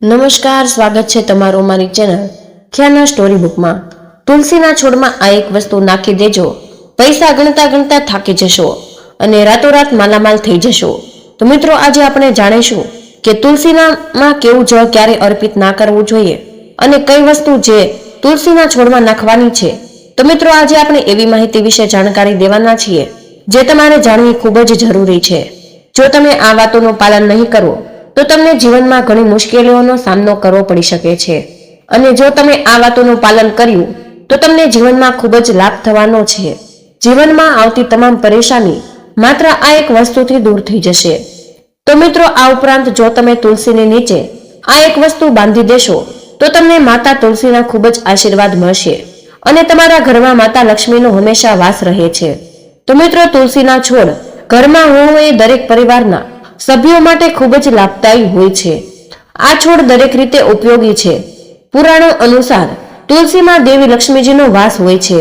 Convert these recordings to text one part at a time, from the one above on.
નમસ્કાર, સ્વાગત છે તમારું મારી ચેનલ ખ્યાના સ્ટોરી બુકમાં। તુલસીના છોડમાં આ એક વસ્તુ નાખી દેજો, પૈસા ગણતા ગણતા થાકી જશો અને રાતોરાત માલામાલ થઈ જશો। તો મિત્રો, આજે આપણે જાણીશું કે તુલસીનામાં કેવું જળ ક્યારે અર્પિત ના કરવું જોઈએ અને કઈ વસ્તુ જે તુલસીના છોડમાં નાખવાની છે। તો મિત્રો, આજે આપણે એવી માહિતી વિશે જાણકારી દેવાના છીએ જે તમારે જાણવી ખૂબ જ જરૂરી છે। જો તમે આ વાતોનું પાલન નહીં કરો તો તમને જીવનમાં ઘણી મુશ્કેલીઓનો સામનો કરવો પડી શકે છે અને જો તમે આ વાતોનું પાલન કર્યું તો તમને જીવનમાં ખૂબ જ લાભ થવાનો છે। જીવનમાં આવતી તમામ પરેશાની માત્ર આ એક વસ્તુથી દૂર થઈ જશે। તો મિત્રો, આ ઉપરાંત જો તમે તુલસીની નીચે આ એક વસ્તુ બાંધી દેશો તો તમને માતા તુલસીના ખૂબ જ આશીર્વાદ મળશે અને તમારા ઘરમાં માતા લક્ષ્મીનો હંમેશા વાસ રહે છે। તો મિત્રો, તુલસીના છોડ ઘરમાં હોવો એ દરેક પરિવારના સભ્યો માટે ખૂબ જ લાભદાયી હોય છે। આ છોડ દરેક રીતે ઉપયોગી છે। પુરાણો અનુસાર તુલસીમાં દેવી લક્ષ્મીજીનો વાસ હોય છે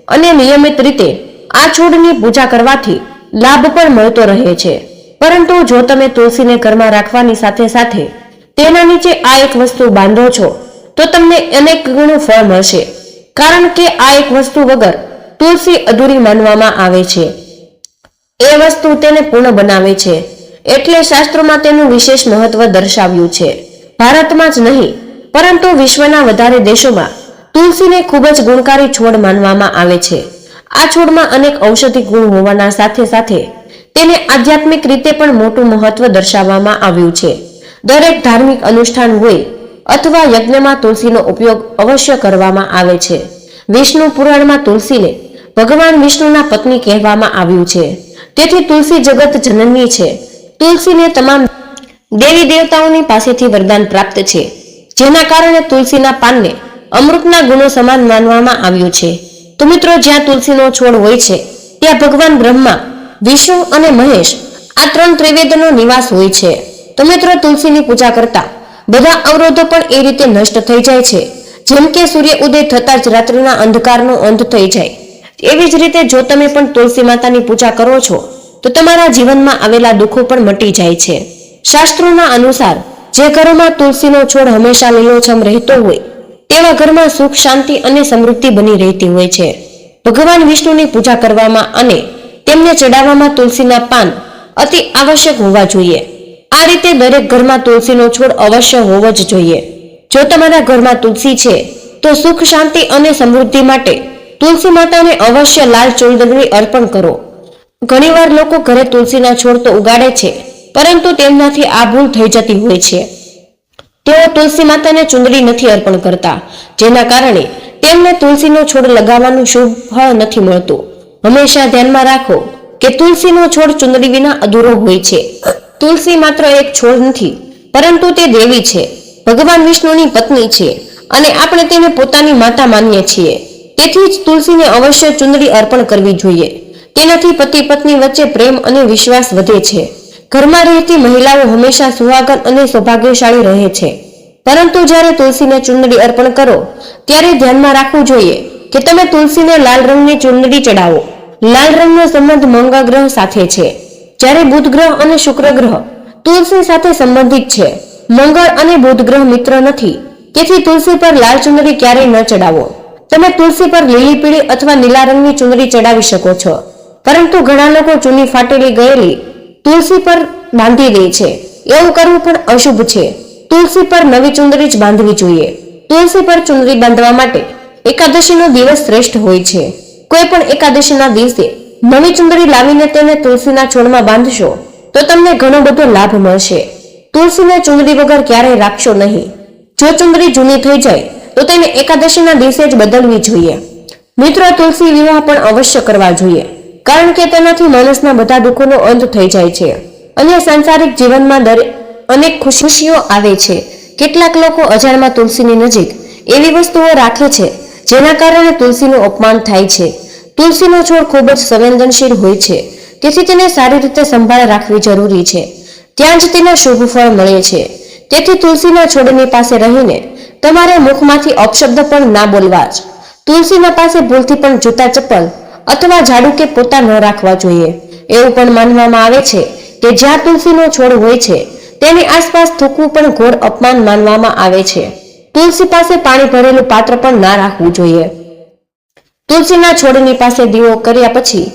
અને નિયમિત રીતે આ છોડની પૂજા કરવાથી લાભ પણ મળતો રહે છે। પરંતુ જો તમે તુલસીને ઘરમાં રાખવાની સાથે સાથે તેના નીચે આ એક વસ્તુ બાંધો છો તો તમને અનેક ગણું ફળ મળશે, કારણ કે આ એક વસ્તુ વગર તુલસી અધૂરી માનવામાં આવે છે। એ વસ્તુ તેને પૂર્ણ બનાવે છે, એટલે શાસ્ત્રોમાં તેનું વિશેષ મહત્વ દર્શાવ્યું છે। ભારતમાં જ નહીં પરંતુ વિશ્વના વધારે દેશોમાં તુલસીને ખૂબ જ ગુણકારી છોડ માનવામાં આવે છે। આ છોડમાં અનેક ઔષધિ ગુણ હોવાના સાથે સાથે તેને આધ્યાત્મિક રીતે પણ મોટું મહત્વ દર્શાવવામાં આવ્યું છે। દરેક ધાર્મિક અનુષ્ઠાન હોય અથવા યજ્ઞમાં તુલસીનો ઉપયોગ અવશ્ય કરવામાં આવે છે। વિષ્ણુ પુરાણમાં તુલસીને ભગવાન વિષ્ણુના પત્ની કહેવામાં આવ્યું છે, તેથી તુલસી જગત જનની છે। તુલસીને તમામ દેવી દેવતાઓની પાસેથી વરદાન પ્રાપ્ત છે, જેના કારણે તુલસીના પાનને અમૃતના ગુણો સમાન માનવામાં આવ્યું છે। તો મિત્રો, જ્યાં તુલસીનો છોડ હોય છે ત્યાં ભગવાન બ્રહ્મા, વિષ્ણુ અને મહેશ આ ત્રણ ત્રિવેદનો નિવાસ હોય છે। તો મિત્રો, તુલસીની પૂજા કરતા બધા અવરોધો પણ એ રીતે નષ્ટ થઈ જાય છે જેમ કે સૂર્ય ઉદય થતા જ રાત્રિના અંધકારનો અંત થઈ જાય। એવી જ રીતે જો તમે પણ તુલસી માતાની પૂજા કરો છો તો તમારા જીવનમાં આવેલા દુઃખો પણ મટી જાય છે। શાસ્ત્રોના અનુસાર જે ઘરોમાં તુલસીનો છોડ હંમેશા લીલોછમ રહેતો હોય તેવા ઘરમાં સુખ, શાંતિ અને સમૃદ્ધિ બની રહેતી હોય છે। ભગવાન વિષ્ણુની પૂજા કરવામાં અને તેમને ચડાવવામાં તુલસીના પાન અતિ આવશ્યક હોવા જોઈએ। આ રીતે દરેક ઘરમાં તુલસીનો છોડ અવશ્ય હોવો જ જોઈએ। જો તમારા ઘરમાં તુલસી છે તો સુખ, શાંતિ અને સમૃદ્ધિ માટે તુલસી માતાને અવશ્ય લાલ ચૂંદડી અર્પણ કરો। ઘણીવાર લોકો ઘરે તુલસીના છોડ તો ઉગાડે છે, પરંતુ તેમનાથી આ ભૂલ થઈ જતી હોય છે। તેઓ તુલસી માતાને ચૂંદડી નથી અર્પણ કરતા, જેના કારણે તેમને તુલસીનો છોડ લગાવવાનું શુભ ફળ નથી મળતું। હંમેશા ધ્યાનમાં રાખો કે તુલસીનો છોડ ચૂંદડી વિના અધૂરો હોય છે। તુલસી માત્ર એક છોડ નથી, પરંતુ તે દેવી છે, ભગવાન વિષ્ણુની પત્ની છે અને આપણે તેને પોતાની માતા માનીએ છીએ। તેથી જ તુલસીને અવશ્ય ચૂંદડી અર્પણ કરવી જોઈએ। તેનાથી પતિ પત્ની વચ્ચે પ્રેમ અને વિશ્વાસ વધે છે। ઘરમાં રહેતી મહિલાઓ હંમેશા સુહાગન અને સૌભાગ્યશાળી રહે છે। પરંતુ જ્યારે તુલસીને ચૂંદડી અર્પણ કરો ત્યારે ધ્યાનમાં રાખવું જોઈએ કે તમે તુલસીને લાલ રંગની ચૂંદડી ચડાવો। લાલ રંગનો સંબંધ મંગળ ગ્રહ સાથે છે, જ્યારે બુધ ગ્રહ અને શુક્ર ગ્રહ તુલસી સાથે સંબંધિત છે। મંગળ અને બુધ ગ્રહ મિત્ર નથી, તેથી તુલસી પર લાલ ચૂંદડી ક્યારેય ન ચડાવો। તમે તુલસી પર લીલી, પીળી અથવા નીલા રંગની ચૂંદડી ચડાવી શકો છો, પરંતુ ઘણા લોકો જૂની ફાટેલી ગયેલી તુલસી પર બાંધી દે છે। એવું કરવું પણ અશુભ છે। તુલસી પર નવી ચૂંદડી જ બાંધવી જોઈએ। તુલસી પર ચૂંદડી બાંધવા માટે એકાદશીનો દિવસ શ્રેષ્ઠ હોય છે। કોઈ પણ એકાદશીના દિવસે નવી ચૂંદડી લાવીને તેને તુલસીના છોડમાં બાંધશો તો તમને ઘણો બધો લાભ મળશે। તુલસીને ચૂંદડી વગર ક્યારેય રાખશો નહીં। જો ચૂંદડી જૂની થઈ જાય તો તેને એકાદશીના દિવસે જ બદલવી જોઈએ। મિત્રો, તુલસી વિવાહ પણ અવશ્ય કરવા જોઈએ, કારણ કે તેનાથી માણસના બધા દુઃખોનો અંત થઈ જાય છે અને સાંસારિક જીવનમાં અનેક ખુશીઓ આવે છે। કેટલાક લોકો અજાણમાં તુલસીની નજીક એવી વસ્તુઓ રાખે છે જેના કારણે તુલસીનું અપમાન થાય છે। તુલસીનો છોડ ખૂબ જ સંવેદનશીલ હોય છે, તેથી તેને સારી રીતે સંભાળ રાખવી જરૂરી છે। ત્યાં જ તેના શુભ ફળ મળે છે। તેથી તુલસીના છોડની પાસે રહીને તમારે મુખમાંથી અપશબ્દ પણ ના બોલવા જ। તુલસીના પાસે ભૂલથી પણ જૂતા, ચપ્પલ અથવા ઝાડુ કે પોતા ન રાખવા જોઈએ। એવું પણ માનવામાં આવે છે કે જ્યાં તુલસીનો છોડ હોય છે તેની આસપાસ થૂકવું પણ ઘોર અપમાન માનવામાં આવે છે. તુલસી પાસે પાણી ભરેલું પાત્ર પણ ના રાખવું જોઈએ. તુલસીના છોડની પાસે દીવો કર્યા પછી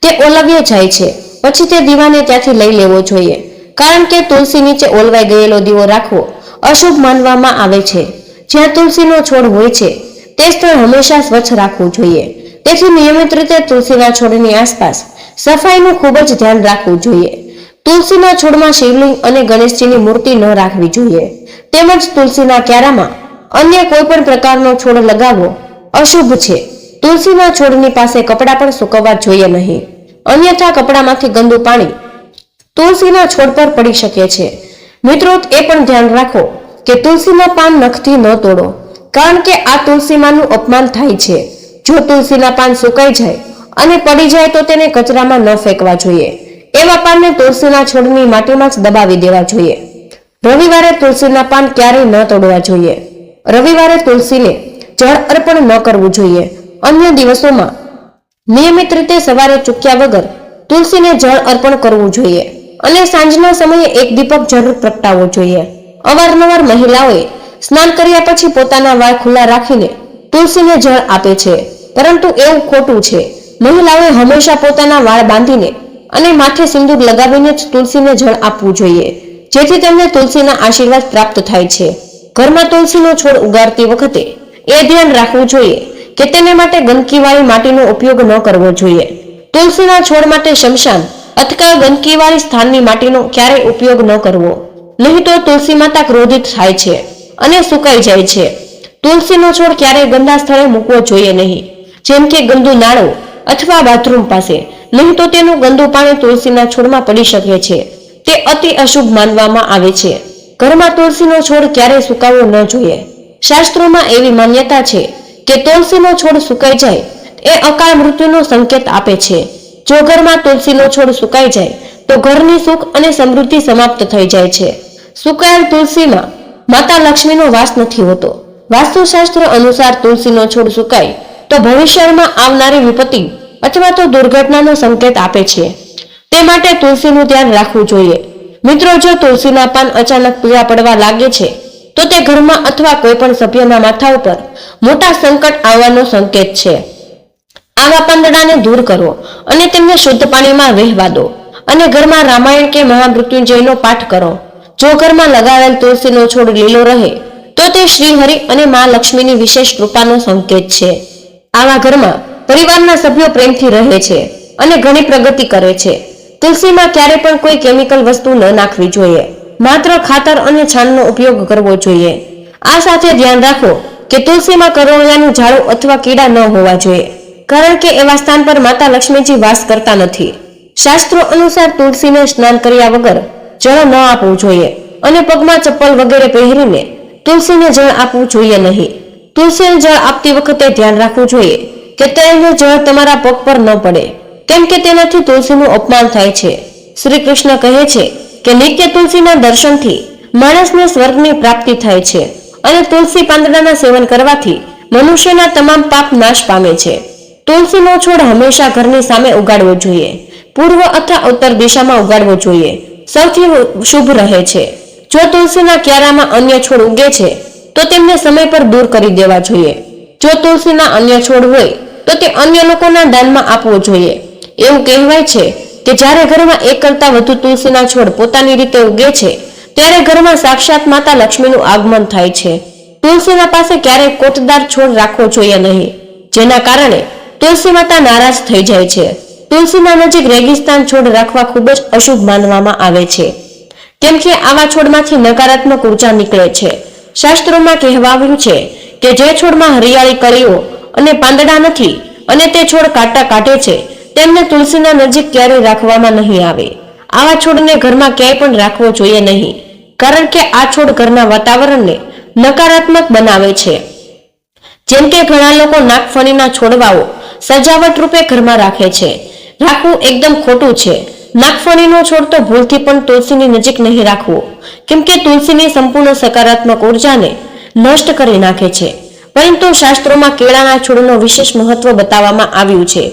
તે ઓલવ્યો જાય છે. પછી તે દીવાને ત્યાંથી લઈ લેવો જોઈએ, કારણ કે તુલસી નીચે ઓલવાઈ ગયેલો દીવો રાખવો અશુભ માનવામાં આવે છે. જ્યાં તુલસીનો છોડ હોય છે તે સ્થળ હંમેશા સ્વચ્છ રાખવું જોઈએ. તેથી નિયમિત રીતે તુલસીના છોડની આસપાસ સફાઈનું ખૂબ જ ધ્યાન રાખવું જોઈએ. તુલસીના છોડમાં શિવલિંગ અને ગણેશજીની મૂર્તિ ન રાખવી જોઈએ. તેમજ તુલસીના ક્યારામાં અન્ય કોઈ પણ પ્રકારનો છોડ લગાવવો અશુભ છે. તુલસીના છોડની પાસે કપડાં પણ સૂકવવા જોઈએ નહીં, અન્યથા કપડામાંથી ગંદુ પાણી તુલસીના છોડ પર પડી શકે છે. મિત્રો, એ પણ ધ્યાન રાખો કે તુલસીના પાન નખથી ન તોડો, કારણ કે આ તુલસીમાનું અપમાન થાય છે. જો તુલસીના પાન સુકાઈ જાય અને પડી જાય તો તેને કચરામાં ન ફેંકવા જોઈએ. એવા પાનને તુલસીના છોડની માટીમાં જ દબાવી દેવા જોઈએ. રવિવારે તુલસીના પાન ક્યારેય ન તોડવા જોઈએ. રવિવારે તુલસીને જળ અર્પણ ન કરવું જોઈએ. અન્ય દિવસોમાં નિયમિત રીતે સવારે ચૂક્યા વગર તુલસીને જળ અર્પણ કરવું જોઈએ અને સાંજના સમયે એક દીપક જરૂર પ્રગટાવવો જોઈએ. અવારનવાર મહિલાઓએ સ્નાન કર્યા પછી પોતાના વાળ ખુલ્લા રાખીને તુલસીને જળ આપે છે, પરંતુ એવું ખોટું છે. મહિલાઓએ હંમેશા પોતાના વાળ બાંધીને અને માથે સિંદૂર લગાવીને જ તુલસીને જળ આપવું જોઈએ, જેથી તેમને તુલસીના આશીર્વાદ પ્રાપ્ત થાય છે. ઘરમાં તુલસીનો છોડ ઉગાડતી વખતે એ ધ્યાન રાખવું જોઈએ કે તેને માટે ગંદકીવાળી માટીનો ઉપયોગ ન કરવો જોઈએ. તુલસીના છોડ માટે શમશાન અથવા ગંદકીવાળી સ્થાનની માટીનો ક્યારેય ઉપયોગ ન કરવો, નહીં તો તુલસી માતા ક્રોધિત થાય છે અને સુકાઈ જાય છે. તુલસીનો છોડ ક્યારેય ગંદા સ્થળે મૂકવો જોઈએ નહીં, જેમ કે ગંદુ નાળું અથવા બાથરૂમ પાસે, નહીં તો તેનું ગંદુ પાણી તુલસીના છોડમાં પડી શકે છે. તે અતિ અશુભ માનવામાં આવે છે. ઘરમાં તુલસીનો છોડ ક્યારેય સુકાવવો ન જોઈએ. શાસ્ત્રોમાં એવી માન્યતા છે કે તુલસીનો છોડ સુકાઈ જાય એ અકાળ મૃત્યુનો સંકેત આપે છે. જો ઘરમાં તુલસીનો છોડ સુકાઈ જાય તો ઘરની સુખ અને સમૃદ્ધિ સમાપ્ત થઈ જાય છે. સુકાયેલ તુલસીમાં માતા લક્ષ્મીનો વાસ નથી હોતો. વાસ્તુશાસ્ત્ર અનુસાર તુલસીનો છોડ સુકાય તો ભવિષ્યમાં આવનારી વિપત્તિ અથવા તો દુર્ઘટનાનો સંકેત આપે છે. તે માટે તુલસીનું ધ્યાન રાખવું જોઈએ. મિત્રો, જો તુલસીના પાન અચાનક પીળા પડવા લાગે છે તો તે ઘરમાં અથવા કોઈ પણ સભ્યના માથા ઉપર મોટા સંકટ આવવાનો સંકેત છે. આવા પાંદડાને દૂર કરો અને તેમને શુદ્ધ પાણીમાં વહેવા દો અને ઘરમાં રામાયણ કે મહામૃત્યુંજયનો પાઠ કરો. જો ઘરમાં લગાવેલ તુલસીનો છોડ લીલો રહે તો તે શ્રી હરિ અને મા લક્ષ્મીની વિશેષ કૃપાનો સંકેત છે. આવા ઘરમાં પરિવારના સભ્યો પ્રેમથી રહે છે અને ઘણી પ્રગતિ કરે છે. તુલસીમાં ક્યારે પણ કોઈ કેમિકલ વસ્તુ ન નાખવી જોઈએ. માત્ર ખાતર અને છાણનો ઉપયોગ કરવો જોઈએ. આ સાથે ધ્યાન રાખો કે તુલસીમાં કરોળિયાનું ઝાડું અથવા કીડા ન હોવા જોઈએ, કારણ કે એવા સ્થાન પર માતા લક્ષ્મીજી વાસ કરતા નથી. શાસ્ત્રો અનુસાર તુલસીને સ્નાન કર્યા વગર જળ ન આપવું જોઈએ અને પગમાં ચપ્પલ વગેરે પહેરીને તુલસીને જળ આપવું જોઈએ નહીં. તુલસીને જળ આપતી વખતે ધ્યાન રાખવું જોઈએ કે તેનું જળ તમારા પગ પર ન પડે, કેમ કે તેનાથી તુલસીનું અપમાન થાય છે. શ્રી કૃષ્ણ કહે છે કે નિત્ય તુલસીના દર્શનથી માણસને સ્વર્ગની પ્રાપ્તિ થાય છે અને તુલસી પાંદડાના સેવન કરવાથી મનુષ્યના તમામ પાપ નાશ પામે છે. તુલસીનો છોડ હંમેશા ઘરની સામે ઉગાડવો જોઈએ. પૂર્વ અથવા ઉત્તર દિશામાં ઉગાડવો જોઈએ. સૌથી શુભ રહે છે. જો તુલસીના ક્યારામાં અન્ય છોડ ઉગે છે તો તેમને સમય પર દૂર કરી દેવા જોઈએ. જો તુલસીના અન્ય છોડ હોય તો તે અન્ય લોકોના દાનમાં આપવો જોઈએ. એવું કહેવાય છે કે જ્યારે ઘરમાં એક કરતાં વધુ તુલસીના છોડ પોતાની રીતે ઉગે છે ત્યારે ઘરમાં સાક્ષાત માતા લક્ષ્મીનું આગમન થાય છે. તુલસીના પાસે ક્યારેય કોટદાર છોડ રાખવો જોઈએ નહીં, જેના કારણે તુલસી માતા નારાજ થઈ જાય છે. તુલસીના નજીક રેગિસ્તાન છોડ રાખવા ખૂબ જ અશુભ માનવામાં આવે છે, કેમ કે આવા છોડમાંથી નકારાત્મક ઉર્જા નીકળે છે. શાસ્ત્રોમાં કહેવાયું છે કે જે છોડમાં હરિયાળી કળીઓ અને પાંદડા નથી અને તે છોડ કાંટા કાઢે છે તેમને તુલસીના નજીક ક્યારેય રાખવામાં નહીં આવે. આવા છોડને ઘરમાં ક્યાંય પણ રાખવો જોઈએ નહીં, કારણ કે આ છોડ ઘરના વાતાવરણને નકારાત્મક બનાવે છે. જેમ કે ઘણા લોકો નાગફણીના છોડવાઓ સજાવટ રૂપે ઘરમાં રાખે છે. રાખવું એકદમ ખોટું છે. નાગફણીનો છોડ તો ભૂલથી પણ તુલસીની નજીક નહીં રાખવો, કેમ કે તુલસીની સંપૂર્ણ સકારાત્મક ઉર્જાને નષ્ટ કરી નાખે છે. પરંતુ શાસ્ત્રોમાં કેળાના છોડનો વિશેષ મહત્વ બતાવવામાં આવ્યું છે.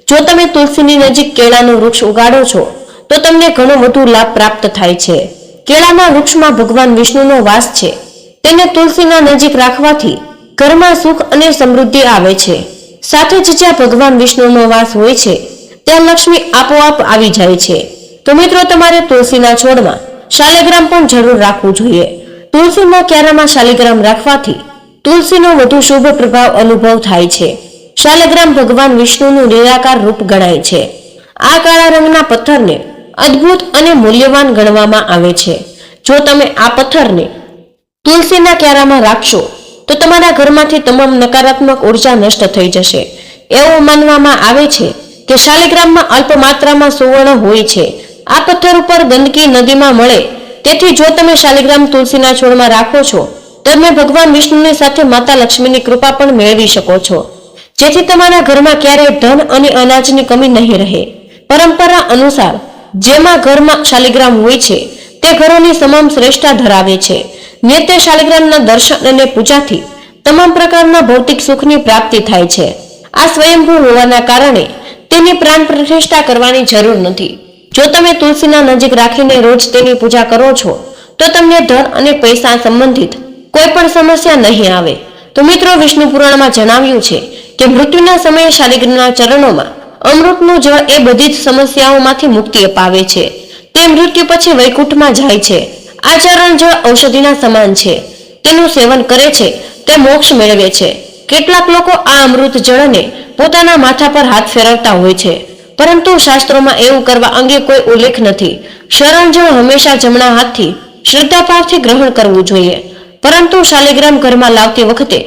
જો તમે તુલસીની નજીક કેળાનું વૃક્ષ ઉગાડો છો તો તમને ઘણો વધુ લાભ પ્રાપ્ત થાય છે. કેળાના વૃક્ષમાં ભગવાન વિષ્ણુનો વાસ છે. તેને તુલસીના નજીક રાખવાથી ઘરમાં સુખ અને સમૃદ્ધિ આવે છે. સાથે જ જ્યાં ભગવાન વિષ્ણુનો વાસ હોય છે ત્યાં લક્ષ્મી આપોઆપ આવી જાય છે. તો મિત્રો, તમારે તુલસીના છોડમાં શાલિગ્રામ પણ જરૂર રાખવું જોઈએ. તુલસીના ક્યારામાં શાલિગ્રામ રાખવાથી તુલસીનો વધુ શુભ પ્રભાવ અનુભવ થાય છે. શાલિગ્રામ ભગવાન વિષ્ણુનું નિરાકાર રૂપ ગણાય છે. આ કાળા રંગના પથ્થરને અદ્ભુત અને મૂલ્યવાન ગણવામાં આવે છે. જો તમે આ પથ્થરને તુલસીના ક્યારામાં રાખશો તો તમારા ઘરમાંથી તમામ નકારાત્મક ઉર્જા નષ્ટ થઈ જશે. એવું માનવામાં આવે છે કે શાલિગ્રામમાં અલ્પ માત્રામાં સુવર્ણ હોય છે. આ પથ્થર ઉપર ગંદકી નદીમાં મળે, તેથી જો તમે શાલિગ્રામ તુલસીના છોડમાં રાખો છો તમે ભગવાન વિષ્ણુની સાથે માતા લક્ષ્મીની કૃપા પણ મેળવી શકો છો, જેથી તમારા ઘરમાં ક્યારેય ધન અને અનાજની કમી નહીં રહે. પરંપરા અનુસાર જેમાં ઘરમાં શાલિગ્રામ હોય છે તે ઘરોની તમામ શ્રેષ્ઠતા ધરાવે છે. નિત્ય શાલિગ્રામના દર્શન અને પૂજાથી તમામ પ્રકારના ભૌતિક સુખની પ્રાપ્તિ થાય છે. આ સ્વયંભૂ હોવાના કારણે તેની પ્રાણ પ્રતિષ્ઠા કરવાની જરૂર નથી. જો તમે તુલસીના નજીક રાખીને રોજ તેની પૂજા કરો છો તો તમને ધન અને પૈસા સંબંધિત કોઈ પણ સમસ્યા નહીં આવે. તો મિત્રો, વિષ્ણુ પુરાણમાં જણાવ્યું છે કે મૃત્યુના સમયે શાલિગ્રામના ચરણોમાં અમૃતનું જળ એ બધી જ સમસ્યાઓમાંથી મુક્તિ અપાવે છે. તે મૃત્યુ પછી વૈકુંઠમાં જાય છે. આ ચરણ જળ ઔષધિના સમાન છે. તેનું સેવન કરે છે તે મોક્ષ મેળવે છે. કેટલાક લોકો આ અમૃત જળને પોતાના માથા પર હાથ ફેરવતા હોય છે, પરંતુ શાસ્ત્રોમાં એવું કરવા અંગે કોઈ ઉલ્લેખ નથી. શરણ જળ હંમેશા જમણા હાથથી શ્રદ્ધાભાવથી ગ્રહણ કરવું જોઈએ. પરંતુ શાલિગ્રામ ઘરમાં લાવતી વખતે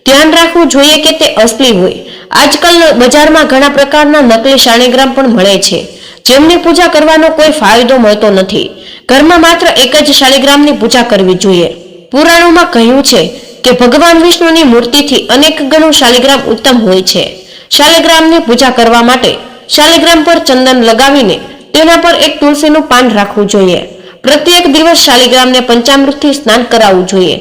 ધ્યાન રાખવું જોઈએ કે તે અસલી હોય. આજકાલ બજારમાં ઘણા પ્રકારના નકલી શાલિગ્રામ પણ મળે છે, જેમની પૂજા કરવાનો કોઈ ફાયદો મળતો નથી. ઘરમાં માત્ર એક જ શાલિગ્રામની પૂજા કરવી જોઈએ. પુરાણોમાં કહ્યું છે કે ભગવાન વિષ્ણુની મૂર્તિથી અનેક ગણું શાલિગ્રામ ઉત્તમ હોય છે. શાલિગ્રામની પૂજા કરવા માટે શાલિગ્રામ પર ચંદન લગાવીને તેના પર એક તુલસીનું પાન રાખવું જોઈએ. પ્રત્યેક દિવસ શાલિગ્રામને પંચામૃતથી સ્નાન કરાવવું જોઈએ.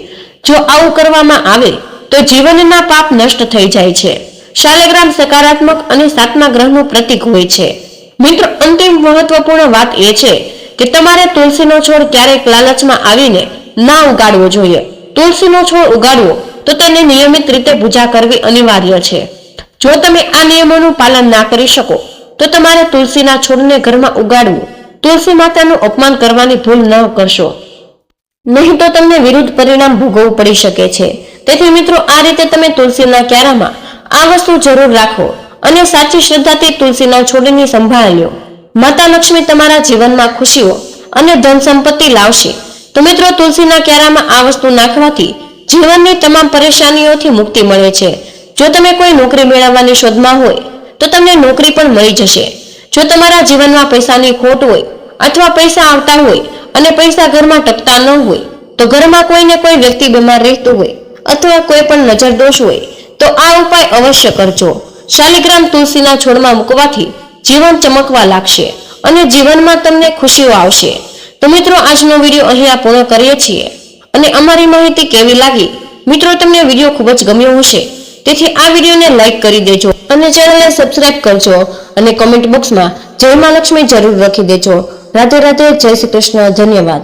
જો આવું કરવામાં આવે તો જીવનના પાપ નષ્ટ થઈ જાય છે. શાલિગ્રામ સકારાત્મક અને સાતમા ગ્રહનું પ્રતીક હોય છે. મિત્રો, અંતિમ મહત્વપૂર્ણ વાત એ છે કે તમારે તુલસીનો છોડ ક્યારેક લાલચમાં આવીને ના ઉગાડવો જોઈએ. તુલસીનો છોડ ઉગાડવો તો તેને નિયમિત રીતે પૂજા કરવી અનિવાર્ય છે. જો તમે આ નિયમોનું પાલન ના કરી શકો તો તમારે તુલસીના છોડને ઘરમાં ઉગાડવું. તુલસી માતાનું અપમાન કરવાની ભૂલ ન કરશો, નહીં તો તમને વિરુદ્ધ પરિણામ ભોગવવું પડી શકે છે. તેથી મિત્રો, આ રીતે તમે તુલસીના ક્યારામાં આ વસ્તુ જરૂર રાખો અને સાચી શ્રદ્ધાથી તુલસીના છોડની સંભાળ લો. માતા લક્ષ્મી તમારા જીવનમાં ખુશીઓ અને ધન સંપત્તિ લાવશે. તો મિત્રો, તુલસીના ક્યારામાં આ વસ્તુ નાખવાથી જીવનની તમામ પરેશાનીઓથી મુક્તિ મળે છે. જો તમે કોઈ નોકરી મેળવવાની શોધમાં હોય તો તમને નોકરી પણ મળી જશે. જો તમારા જીવનમાં પૈસાની ખોટ હોય અથવા પૈસા આવતા હોય અને પૈસા ઘરમાં ટકતા ન હોય, તો ઘરમાં કોઈને કોઈ વ્યક્તિ બીમાર રહેતું હોય અથવા કોઈ પણ નજર દોષ હોય તો આ ઉપાય અવશ્ય કરજો. શાલિગ્રામ તુલસીના છોડમાં મૂકવાથી જીવન ચમકવા લાગશે અને જીવનમાં તમને ખુશીઓ આવશે. તો મિત્રો, આજનો વિડીયો અહીંયા પૂર્ણ કરીએ છીએ અને અમારી માહિતી કેવી લાગી? મિત્રો, તમને વિડીયો ખૂબ જ ગમ્યો હશે, તેથી આ વિડીયોને લાઈક કરી દેજો અને ચેનલને સબસ્ક્રાઇબ કરજો અને કોમેન્ટ બોક્સમાં જય મા લક્ષ્મી જરૂર લખી દેજો. રાધે રાધે, જય શ્રી કૃષ્ણ, ધન્યવાદ.